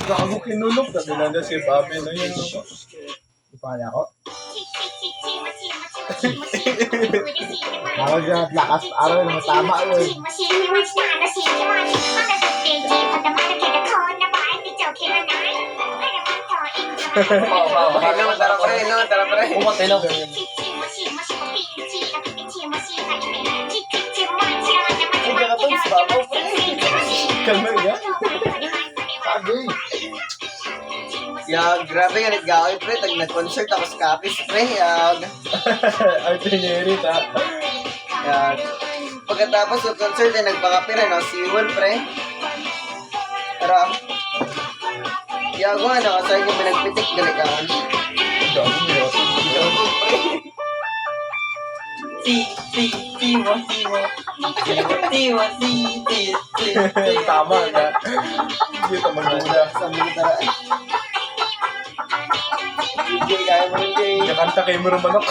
Gago kinulog. Kabila na si Bobby na yun. Ipaya ko. Ako dyan at lakas araw na matama yun. Tara pre. Pumatay lang. Ay, kakatong si Babo, pre. Kalma nga. Sagay. Yag, grabe nga nag-gawin, pre. Tag nag-concert ako sa Capiz, pre. Yag. Artillery ta. Yag. Pagkatapos ng concert, ay nagpakapira, no? Si Iwan, pre. Tara. Yag, ano, kasi yung pinagpitik, galikaan. Gago nyo. Tama na. Hindi ka magmula. Sabi ko, tara. DJ, kaya mo rin, DJ. Nakanta kay Muro Manok.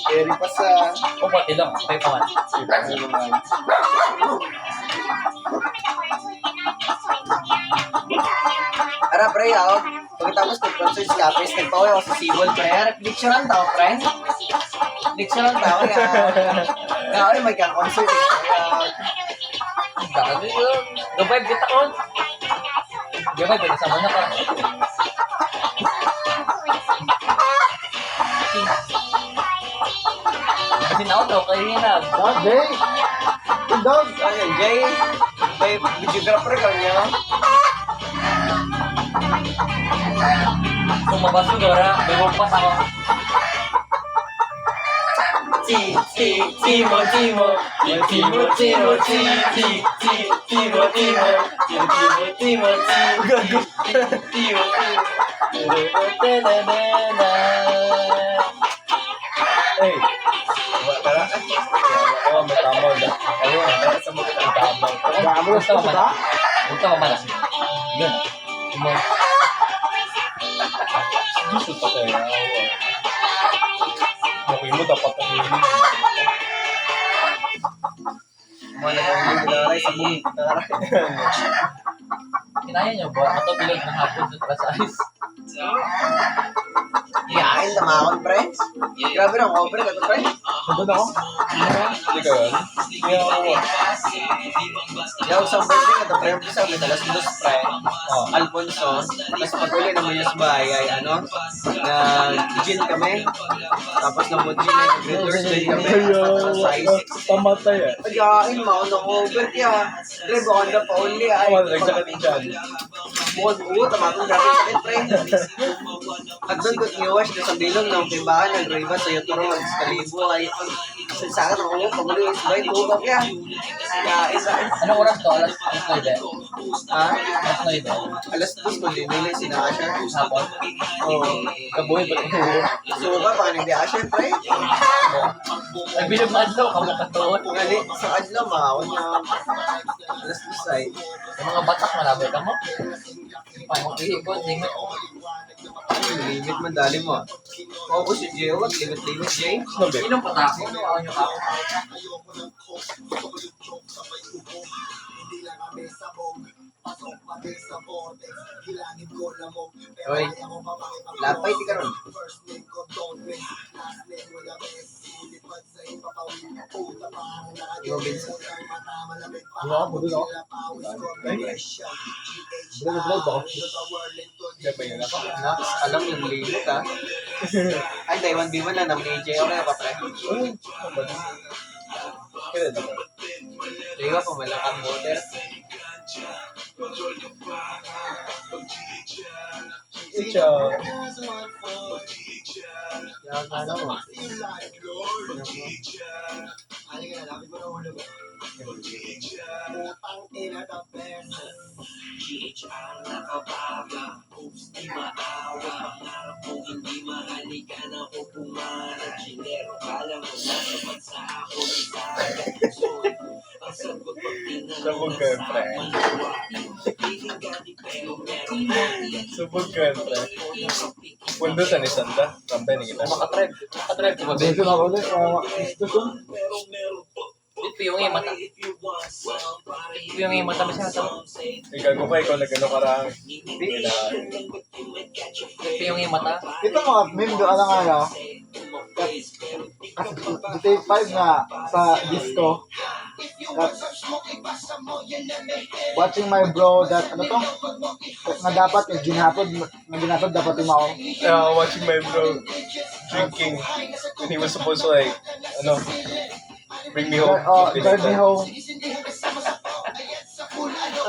Eri pa sa... Pumatay lang. Patay pa man. Ano naman. Ara, pre, ako. Pagkatapos nag-concert sa Capiz, nagpaway ako sa Seawall, pre. Picturean tao, pre. Picturean tao, kaya may ka-concert. Gago yun. Gabay, kita ko. Gabay, pwede sama na ka. Kasi na-auto, kayo na. Sagay. Indog. Ayun, Jay. May videographer ka niya. Kung mabas ko, Dora, may bumpas ako. Hey. Tara. Ako may tama na. Ayun, tara sa mga tama. Gago na sa ba? Huwag ka mamalas. Yun. Gusto pa tayo. Okay mo, dapat ang hindi. Malagay mo na sa buong gitara. Kinaya niyo ba? Ito bilog ng hapon sa trasais. Yain, tamakon, pre. Grabe ng cover ka to, pre. Sundod ako? Hindi ka yun? Hindi ako. Yaw, sa birthday ka to, pre. Umpisa kami talas dos, pre. Alfonso. Tapos patuloy naman yung sa bahay, ay ano, nag-gin kami. Tapos namod-gin na yung Thursday kami. Tapos sa Isaac. Pamatay eh. Yain, maon ng cover kaya. Pre, bukod na pa only, ay. Wala, nagsakit dyan. Bukod buo, tamakon grabe sakit, pre. At doon ko tiniwash na sa bilong ng timbahan ng Riva sa Yotoro, sa Kalibo, ay sa akin ako, pagulo yung sabay, tubag yan. Kaya isa, Anong oras to? Alas 9. ha? Alas 9. Alas 2 ko linilay si Nasha. Hapon. Oo. Kabuhay ba ito? Suka pa, nagbiya siya, pre. Nagbilog na adlaw, kamukatuon. Ngali, sa adlaw, mahawon niya. Alas 2 ay. Sa mga batak, malabay ka mo. Ay, mag-iikot, limit. Limit man dali mo. Oo, si Jay, wag limit, Jay. Snabi. Inong patako? Ano nyo ako? Hoy, lapay di ka ron. Di mo binsa. Ano ako? Budol ako. Budol ako. Hindi pa yun ako. Nax, alam yung limit, ha? Ay, Taiwan B1 na naman ni Jay. Okay pa, pre. Kailan ako? Di ba, pumalakang motor? Siya. Kaya ano mo? GHR nakababa, oops di maawa. Pangarap ko hindi mahalikan ako pumarap. Chinero, kala mo nasa bansa ako ng sagat. Ang sagot pag Sabog ka, pre. Sabog ka, pre. Pundo sa ni Santa. Rampay ni kita. Makatribe. Makatribe, di ba? Dito na ako ulit. Gusto ko. pero meron Piyong yung mata. Piyong yung mata masya sa. Ikaw ko ikaw nag-ano karang. Piyong yung mata. Ito mga meme doon lang ano. Kasi GTA 5 nga sa disco. That, watching my bro that ano to? Na dapat ginhatod dapat yung mao. Watching my bro drinking when he was supposed to like, ano, bring me home. Drive me home.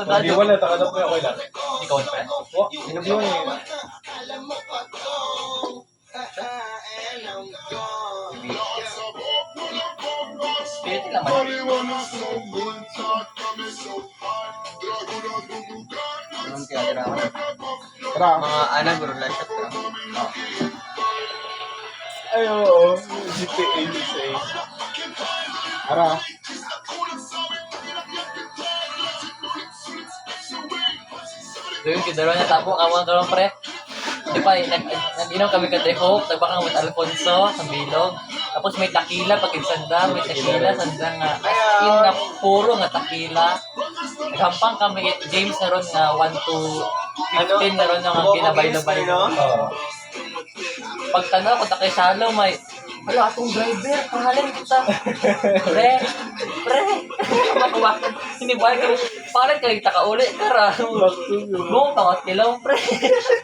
Hindi wala, takadap mo yung okay lang. Ikaw pa. Sinabi mo yun. Spirit naman. Anong tiyatira ko? Tara. Mga anak, guru lang shot ka. Ay, oo. GTA sa Tara. Doon kidaro niya tapong awang karon pre. Di ba, nag-inom kami ka Hope, nagbakang with Alfonso sa Bilog. Tapos may takila pag sanda, may takila sanda nga. As in na puro nga takila. Naghampang kami, James na ron nga 1 to 15 na ron nga ginabay-labay. Pagtanaw ko takay salo, may wala atong driver, pahalin kita. Pre, makuwakan. Hinibay ka, pahalin ka, takauli ka ra. Buong tawat kilaw, pre.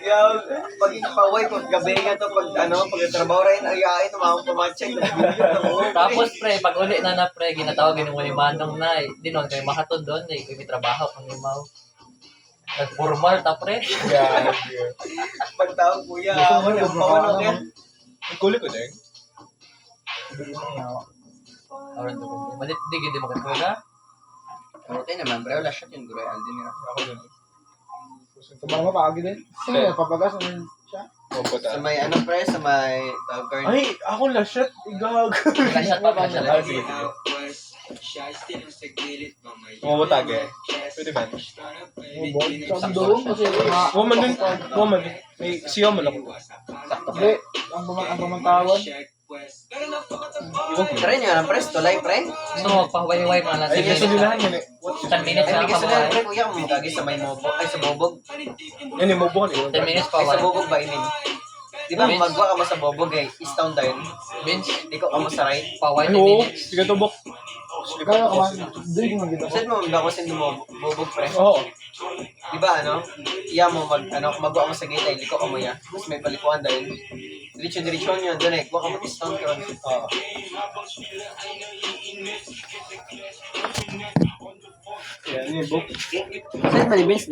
Yaw, pag inapaway, pag gabi nga to, pag ano, pag trabaho rin, ayain, tumawag pumatcheck. Tapos pre, pag uli na pre, ginatawag yung mga bandong na di noon kayo makaton doon, may trabaho kung imaw. Nag-formal ta pre. Yeah. Pagtawag kuya, ako na, paano yan? Ang kulit ko din. Aron to ko. Madit di gid mo katulog. Okay naman, bro, wala shot yung guru, Alden nila. Ako din. Sa mga paagi din. Sino papagas naman siya? Sa may ano pre, sa may tawag ka rin. Ay, ako la shit. Igag. Kasya pa kasya. Ah, sige. Mabutag eh. Pwede ba? Sa doon kasi Woman din. Woman din. May siya mo lang. hindi ang bumantawan. Try nyo lang pre, tulay pre. So magpahuway-huway mga lang. Ay, kasi nila yan eh. 10 minutes Ay, na may kasi lang pre, pahuway. kuya, mamagagi sa may mobo, ay sa bobog. Yan yung mabukon eh. 10 minutes Ay, sa pahuway. bobog ba, I mean? Di ba, magwa ka mo sa bobog eh, east town down. Bench, Di ko ka mo sa right. pahuway Ay, 10 oo. minutes. Sige, tubok. Kaya ka man, hindi mo ginawa. Saan mo ba ko sa bobog pre? Oo. Di ba ano? Iya mo magwa mo sa gate ay liko ka mo ya. Tapos may palikuan dahil diretso yun doon eh. Kuha ka mo east town ka. Oo. Yan yung book. Saan ba ni Vince?